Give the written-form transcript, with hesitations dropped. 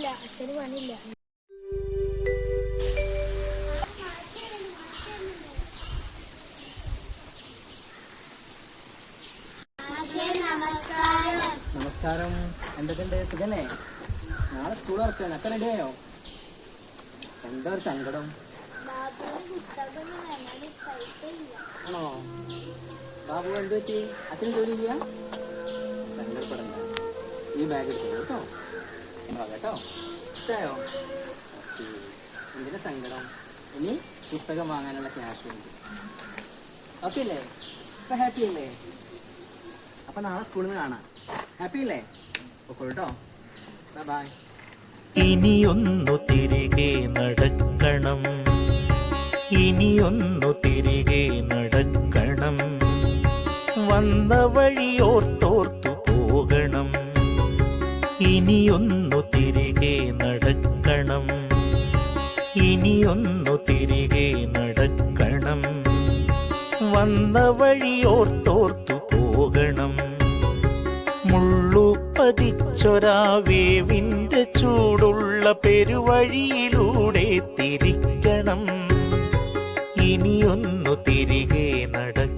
പണിയില്ല, അച്ഛന് പണിയില്ല. നമസ്കാരം. എന്തൊക്കെയുണ്ട്? സുഖല്ലേ? നാളെ സ്കൂൾ തുറക്കുകയാണ്. ഒക്കെ റെഡിയായോ? എന്താ ഒരു സങ്കടം? ആണോ? ബാബു എന്ത് പറ്റി? അച്ഛന് ജോലി ചെയ്യാ? സങ്കടപ്പെടണ്ട. ഈ ബാഗ് എടുത്തോളൂ കേട്ടോ. കേട്ടോ, ഇഷ്ടമായോ? ഓക്കെ. എന്തിനാ സങ്കടം? ഇനി പുസ്തകം വാങ്ങാനുള്ള ക്യാഷ് ഉണ്ട്. ഓക്കെ അല്ലേ? ഇപ്പൊ ഹാപ്പി അല്ലേ? അപ്പൊ നാളെ സ്കൂളിൽ നിന്ന് കാണാം. ഹാപ്പി അല്ലേ? കേട്ടോ. ബൈ. ഇനിയൊന്നു തിരികെ നടക്കണം, ഇനിയൊന്നു തിരികെ നടക്കണം, വന്ന വഴിയോർത്തോർത്തു പോകണം. ഇനിയൊന്നു തിരികെ നടക്കണം, ഇനിയൊന്നു തിരികെ നടക്കണം, വന്ന വഴിയോർത്തോർത്തു പോകണം. മുള്ളുപതിച്ചൊരാവേവിന്റെ ചൂടുള്ള പെരുവഴിയിലൂടെ തിരിക്കണം. ഇനിയൊന്നു തിരികെ നടക്കണം.